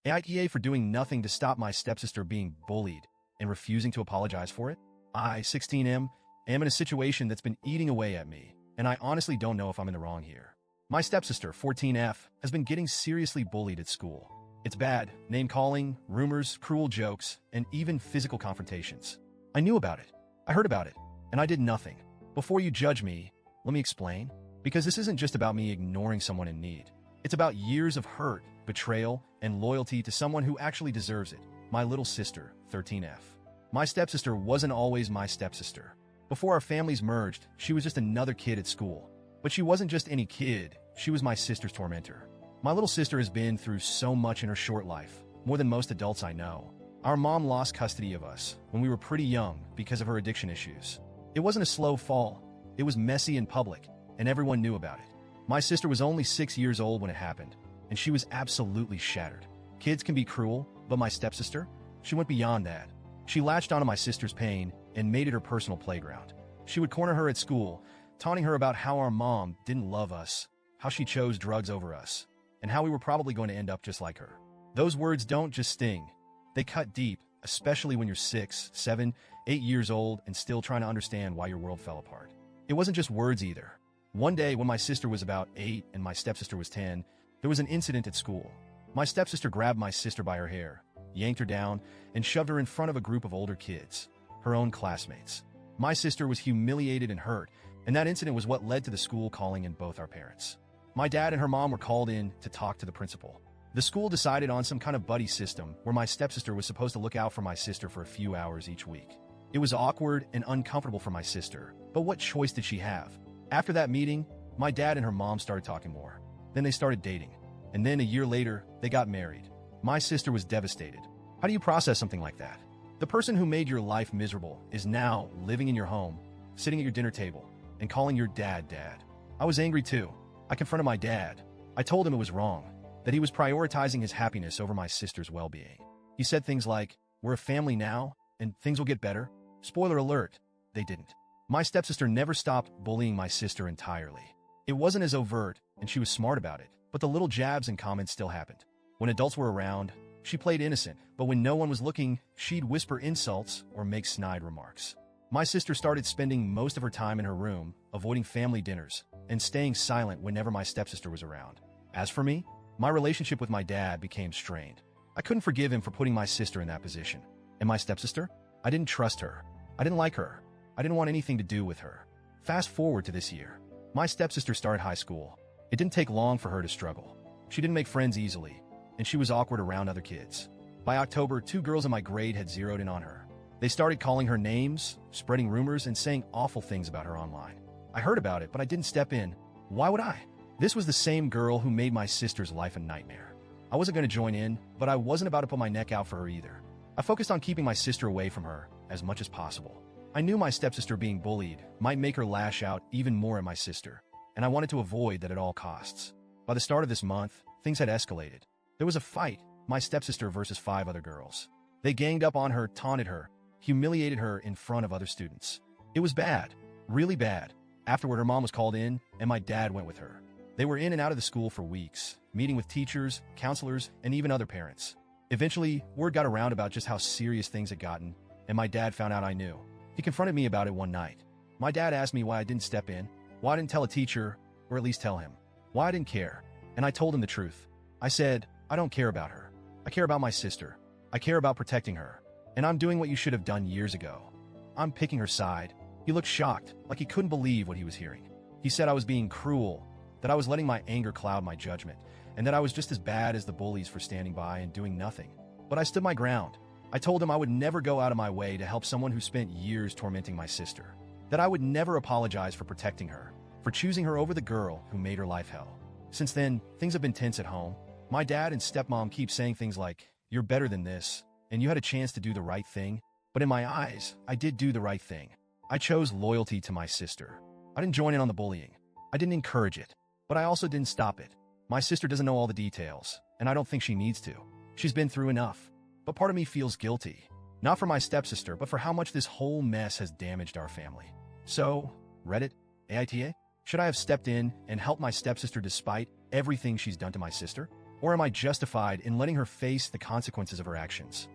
AITA for doing nothing to stop my stepsister being bullied and refusing to apologize for it? I, 16M, am in a situation that's been eating away at me, and I honestly don't know if I'm in the wrong here. My stepsister, 14F, has been getting seriously bullied at school. It's bad, name-calling, rumors, cruel jokes, and even physical confrontations. I knew about it. I heard about it, and I did nothing. Before you judge me, let me explain. Because this isn't just about me ignoring someone in need. It's about years of hurt, betrayal, and loyalty to someone who actually deserves it. My little sister, 13F. My stepsister wasn't always my stepsister. Before our families merged, she was just another kid at school. But she wasn't just any kid, she was my sister's tormentor. My little sister has been through so much in her short life, more than most adults I know. Our mom lost custody of us when we were pretty young because of her addiction issues. It wasn't a slow fall, it was messy and public, and everyone knew about it. My sister was only 6 years old when it happened, and she was absolutely shattered. Kids can be cruel, but my stepsister? She went beyond that. She latched onto my sister's pain and made it her personal playground. She would corner her at school, taunting her about how our mom didn't love us, how she chose drugs over us, and how we were probably going to end up just like her. Those words don't just sting. They cut deep, especially when you're 6, 7, 8 years old and still trying to understand why your world fell apart. It wasn't just words either. One day when my sister was about 8 and my stepsister was 10, there was an incident at school. My stepsister grabbed my sister by her hair, yanked her down, and shoved her in front of a group of older kids, her own classmates. My sister was humiliated and hurt, and that incident was what led to the school calling in both our parents. My dad and her mom were called in to talk to the principal. The school decided on some kind of buddy system where my stepsister was supposed to look out for my sister for a few hours each week. It was awkward and uncomfortable for my sister, but what choice did she have? After that meeting, my dad and her mom started talking more. Then they started dating. And then a year later, they got married. My sister was devastated. How do you process something like that? The person who made your life miserable is now living in your home, sitting at your dinner table, and calling your dad dad. I was angry too. I confronted my dad. I told him it was wrong, that he was prioritizing his happiness over my sister's well-being. He said things like, "We're a family now, and things will get better." Spoiler alert, they didn't. My stepsister never stopped bullying my sister entirely. It wasn't as overt, and she was smart about it, but the little jabs and comments still happened. When adults were around, she played innocent, but when no one was looking, she'd whisper insults or make snide remarks. My sister started spending most of her time in her room, avoiding family dinners, and staying silent whenever my stepsister was around. As for me, my relationship with my dad became strained. I couldn't forgive him for putting my sister in that position. And my stepsister? I didn't trust her. I didn't like her. I didn't want anything to do with her. Fast forward to this year. My stepsister started high school. It didn't take long for her to struggle. She didn't make friends easily, and she was awkward around other kids. By October, 2 girls in my grade had zeroed in on her. They started calling her names, spreading rumors, and saying awful things about her online. I heard about it, but I didn't step in. Why would I? This was the same girl who made my sister's life a nightmare. I wasn't going to join in, but I wasn't about to put my neck out for her either. I focused on keeping my sister away from her as much as possible. I knew my stepsister being bullied might make her lash out even more at my sister, and I wanted to avoid that at all costs. By the start of this month, things had escalated. There was a fight, my stepsister versus 5 other girls. They ganged up on her, taunted her, humiliated her in front of other students. It was bad, really bad. Afterward, her mom was called in, and my dad went with her. They were in and out of the school for weeks, meeting with teachers, counselors, and even other parents. Eventually, word got around about just how serious things had gotten, and my dad found out I knew. He confronted me about it one night. My dad asked me why I didn't step in, why I didn't tell a teacher, or at least tell him, why I didn't care. And I told him the truth. I said, I don't care about her. I care about my sister. I care about protecting her. And I'm doing what you should have done years ago. I'm picking her side. He looked shocked, like he couldn't believe what he was hearing. He said I was being cruel, that I was letting my anger cloud my judgment, and that I was just as bad as the bullies for standing by and doing nothing. But I stood my ground. I told him I would never go out of my way to help someone who spent years tormenting my sister, that I would never apologize for protecting her, for choosing her over the girl who made her life hell. Since then, things have been tense at home. My dad and stepmom keep saying things like, "You're better than this, and you had a chance to do the right thing." But in my eyes, I did do the right thing. I chose loyalty to my sister. I didn't join in on the bullying. I didn't encourage it, but I also didn't stop it. My sister doesn't know all the details, and I don't think she needs to. She's been through enough. But part of me feels guilty. Not for my stepsister, but for how much this whole mess has damaged our family. So, Reddit, AITA, should I have stepped in and helped my stepsister despite everything she's done to my sister? Or am I justified in letting her face the consequences of her actions?